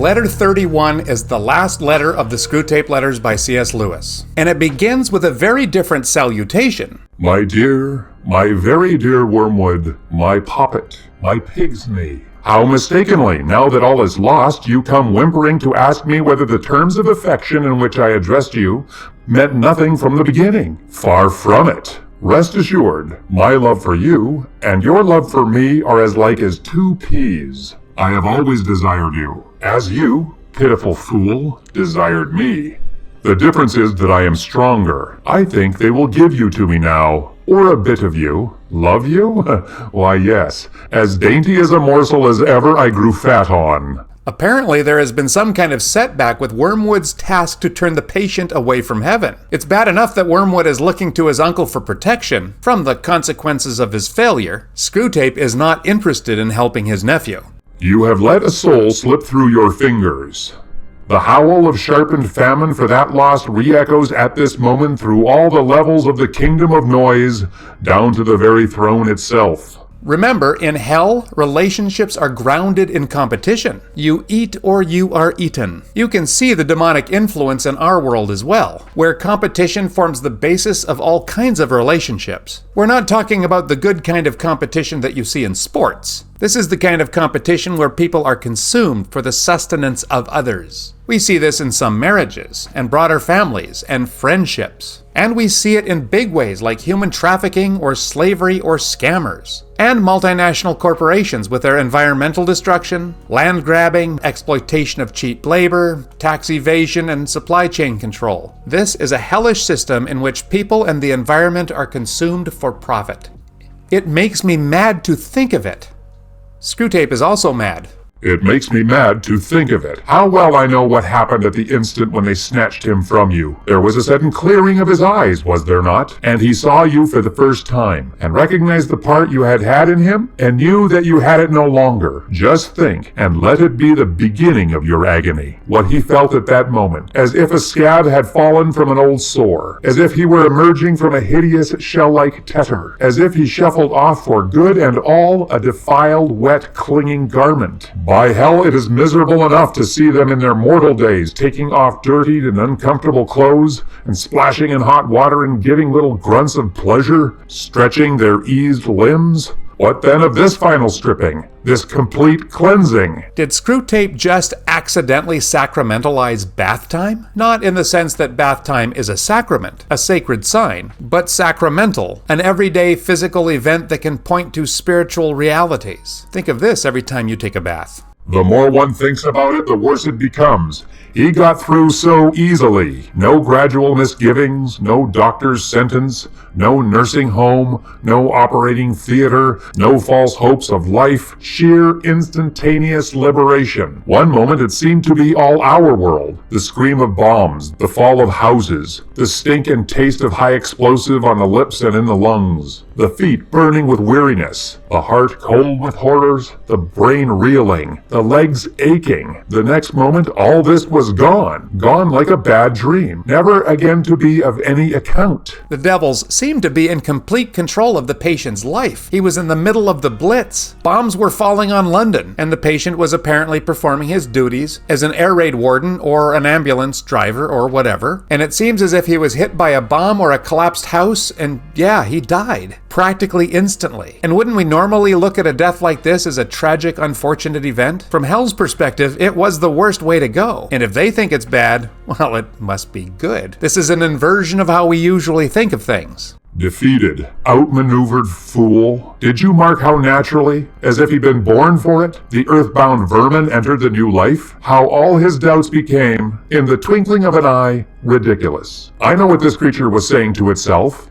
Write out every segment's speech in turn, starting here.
Letter 31 is the last letter of the Screwtape Letters by C.S. Lewis, and it begins with a very different salutation. My dear, my very dear Wormwood, my poppet, my pig's knee. How mistakenly, now that all is lost, you come whimpering to ask me whether the terms of affection in which I addressed you meant nothing from the beginning. Far from it. Rest assured, my love for you and your love for me are as like as two peas. I have always desired you, as you, pitiful fool, desired me. The difference is that I am stronger. I think they will give you to me now, or a bit of you. Love you? Why, yes. As dainty as a morsel as ever I grew fat on. Apparently, there has been some kind of setback with Wormwood's task to turn the patient away from heaven. It's bad enough that Wormwood is looking to his uncle for protection from the consequences of his failure. Screwtape is not interested in helping his nephew. You have let a soul slip through your fingers. The howl of sharpened famine for that lost re-echoes at this moment through all the levels of the kingdom of noise, down to the very throne itself. Remember, in hell, relationships are grounded in competition. You eat or you are eaten. You can see the demonic influence in our world as well, where competition forms the basis of all kinds of relationships. We're not talking about the good kind of competition that you see in sports. This is the kind of competition where people are consumed for the sustenance of others. We see this in some marriages, and broader families, and friendships. And we see it in big ways like human trafficking or slavery or scammers. And multinational corporations with their environmental destruction, land grabbing, exploitation of cheap labor, tax evasion, and supply chain control. This is a hellish system in which people and the environment are consumed for profit. It makes me mad to think of it. Screwtape is also mad. It makes me mad to think of it. How well I know what happened at the instant when they snatched him from you. There was a sudden clearing of his eyes, was there not? And he saw you for the first time, and recognized the part you had had in him, and knew that you had it no longer. Just think, and let it be the beginning of your agony. What he felt at that moment, as if a scab had fallen from an old sore, as if he were emerging from a hideous shell-like tetter, as if he shuffled off for good and all a defiled, wet, clinging garment. By hell, it is miserable enough to see them in their mortal days taking off dirtied and uncomfortable clothes and splashing in hot water and giving little grunts of pleasure, stretching their eased limbs. What then of this final stripping, this complete cleansing? Did Screwtape just accidentally sacramentalize bath time? Not in the sense that bath time is a sacrament, a sacred sign, but sacramental, an everyday physical event that can point to spiritual realities. Think of this every time you take a bath. The more one thinks about it, the worse it becomes. He got through so easily. No gradual misgivings, no doctor's sentence, no nursing home, no operating theater, no false hopes of life, sheer instantaneous liberation. One moment it seemed to be all our world. The scream of bombs, the fall of houses, the stink and taste of high explosive on the lips and in the lungs, the feet burning with weariness, the heart cold with horrors, the brain reeling, the legs aching. The next moment all this was gone like a bad dream, never again to be of any account. The devils seemed to be in complete control of the patient's life. He was in the middle of the Blitz. Bombs were falling on London, and the patient was apparently performing his duties as an air raid warden or an ambulance driver or whatever, and it seems as if he was hit by a bomb or a collapsed house, and yeah, he died. Practically instantly. And wouldn't we normally look at a death like this as a tragic, unfortunate event? From hell's perspective, it was the worst way to go. And if they think it's bad, well, it must be good. This is an inversion of how we usually think of things. Defeated, outmaneuvered fool. Did you mark how naturally, as if he'd been born for it, the earthbound vermin entered the new life? How all his doubts became, in the twinkling of an eye, ridiculous. I know what this creature was saying to itself.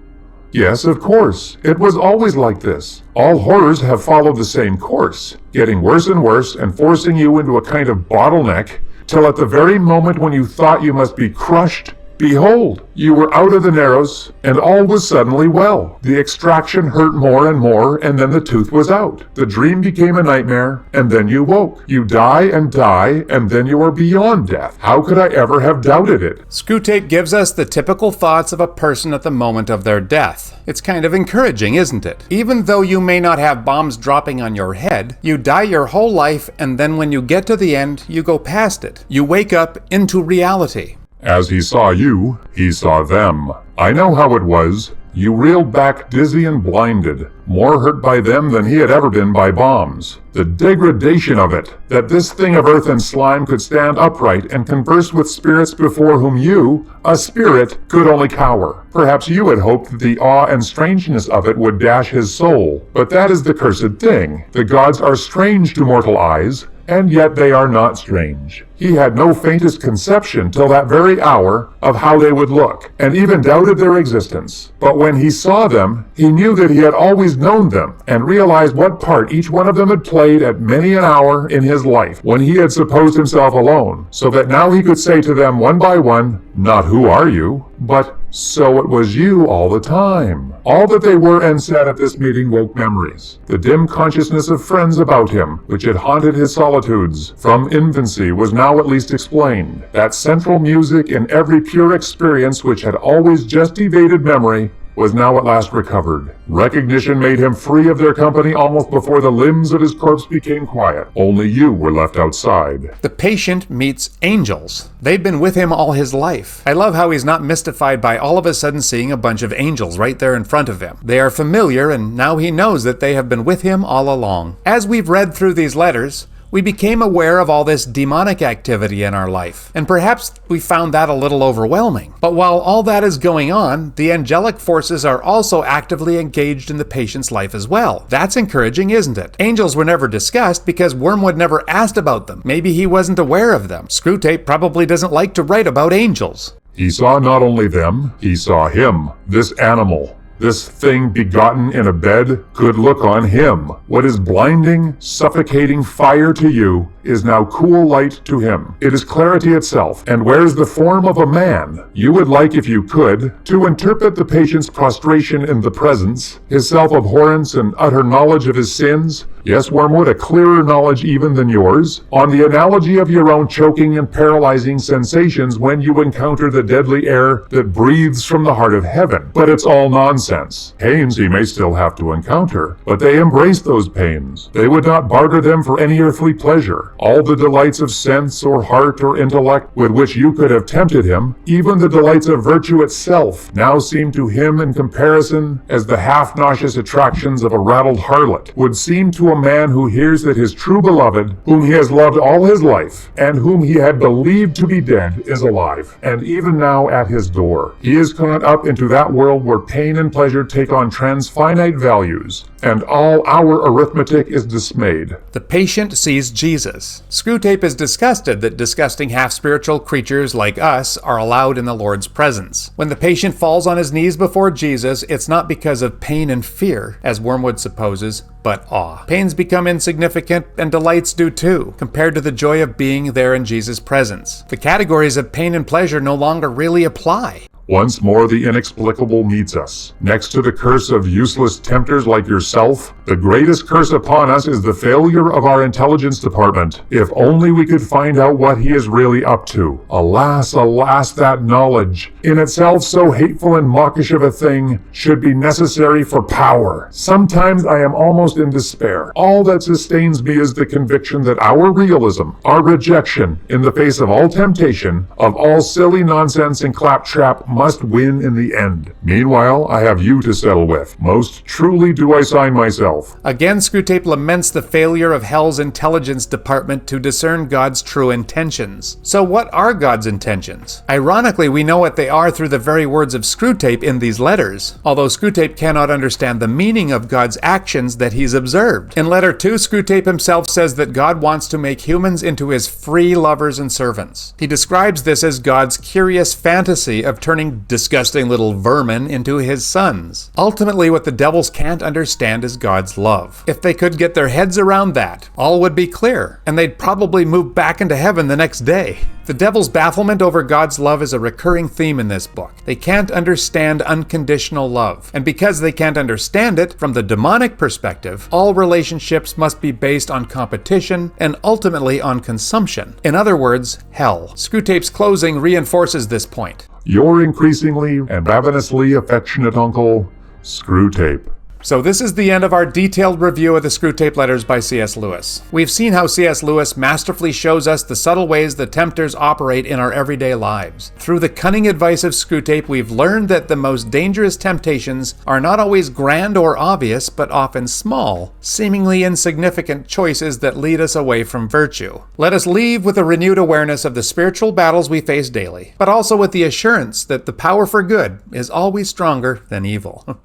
Yes, of course. It was always like this. All horrors have followed the same course, getting worse and worse and forcing you into a kind of bottleneck, till at the very moment when you thought you must be crushed, Behold, you were out of the narrows, and all was suddenly well. The extraction hurt more and more, and then the tooth was out. The dream became a nightmare, and then you woke. You die, and then you are beyond death. How could I ever have doubted it? Screwtape gives us the typical thoughts of a person at the moment of their death. It's kind of encouraging, isn't it? Even though you may not have bombs dropping on your head, you die your whole life, and then when you get to the end, you go past it. You wake up into reality. As he saw you, he saw them. I know how it was. You reeled back dizzy and blinded, more hurt by them than he had ever been by bombs. The degradation of it, that this thing of earth and slime could stand upright and converse with spirits before whom you, a spirit, could only cower. Perhaps you had hoped that the awe and strangeness of it would dash his soul, but that is the cursed thing. The gods are strange to mortal eyes, and yet they are not strange. He had no faintest conception till that very hour of how they would look, and even doubted their existence. But when he saw them, he knew that he had always known them, and realized what part each one of them had played at many an hour in his life, when he had supposed himself alone, so that now he could say to them one by one, not who are you, but so it was you all the time. All that they were and said at this meeting woke memories. The dim consciousness of friends about him, which had haunted his solitudes from infancy, was now at least explained. That central music in every pure experience which had always just evaded memory was now at last recovered. Recognition made him free of their company almost before the limbs of his corpse became quiet. Only you were left outside. The patient meets angels. They've been with him all his life. I love how he's not mystified by all of a sudden seeing a bunch of angels right there in front of him. They are familiar, and now he knows that they have been with him all along. As we've read through these letters, we became aware of all this demonic activity in our life, and perhaps we found that a little overwhelming. But while all that is going on, the angelic forces are also actively engaged in the patient's life as well. That's encouraging, isn't it? Angels were never discussed because Wormwood never asked about them. Maybe he wasn't aware of them. Screwtape probably doesn't like to write about angels. He saw not only them, he saw him, this animal. This thing begotten in a bed could look on him. What is blinding, suffocating fire to you is now cool light to him. It is clarity itself, and wears the form of a man. You would like, if you could, to interpret the patient's prostration in the presence, his self-abhorrence and utter knowledge of his sins. Yes, Wormwood, a clearer knowledge even than yours, on the analogy of your own choking and paralyzing sensations when you encounter the deadly air that breathes from the heart of heaven. But it's all nonsense. Pains he may still have to encounter, but they embrace those pains. They would not barter them for any earthly pleasure. All the delights of sense or heart or intellect with which you could have tempted him, even the delights of virtue itself, now seem to him in comparison as the half-nauseous attractions of a rattled harlot would seem to a man who hears that his true beloved, whom he has loved all his life, and whom he had believed to be dead, is alive, and even now at his door. He is caught up into that world where pain and pleasure take on transfinite values, and all our arithmetic is dismayed. The patient sees Jesus. Screwtape is disgusted that disgusting half-spiritual creatures like us are allowed in the Lord's presence. When the patient falls on his knees before Jesus, it's not because of pain and fear, as Wormwood supposes, but awe. Pains become insignificant, and delights do too, compared to the joy of being there in Jesus' presence. The categories of pain and pleasure no longer really apply. Once more the inexplicable meets us. Next to the curse of useless tempters like yourself, the greatest curse upon us is the failure of our intelligence department. If only we could find out what he is really up to. Alas, alas, that knowledge, in itself so hateful and mawkish of a thing, should be necessary for power. Sometimes I am almost in despair. All that sustains me is the conviction that our realism, our rejection, in the face of all temptation, of all silly nonsense and claptrap, must win in the end. Meanwhile, I have you to settle with. Most truly do I sign myself. Again, Screwtape laments the failure of Hell's intelligence department to discern God's true intentions. So what are God's intentions? Ironically, we know what they are through the very words of Screwtape in these letters, although Screwtape cannot understand the meaning of God's actions that he's observed. In letter 2, Screwtape himself says that God wants to make humans into his free lovers and servants. He describes this as God's curious fantasy of turning turning disgusting little vermin into his sons. Ultimately, what the devils can't understand is God's love. If they could get their heads around that, all would be clear, and they'd probably move back into heaven the next day. The devil's bafflement over God's love is a recurring theme in this book. They can't understand unconditional love. And because they can't understand it, from the demonic perspective, all relationships must be based on competition and ultimately on consumption. In other words, hell. Screwtape's closing reinforces this point. Your increasingly and ravenously affectionate uncle, Screwtape. So this is the end of our detailed review of the Screwtape Letters by C.S. Lewis. We've seen how C.S. Lewis masterfully shows us the subtle ways the tempters operate in our everyday lives. Through the cunning advice of Screwtape, we've learned that the most dangerous temptations are not always grand or obvious, but often small, seemingly insignificant choices that lead us away from virtue. Let us leave with a renewed awareness of the spiritual battles we face daily, but also with the assurance that the power for good is always stronger than evil.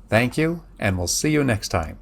Thank you, and we'll see you next time.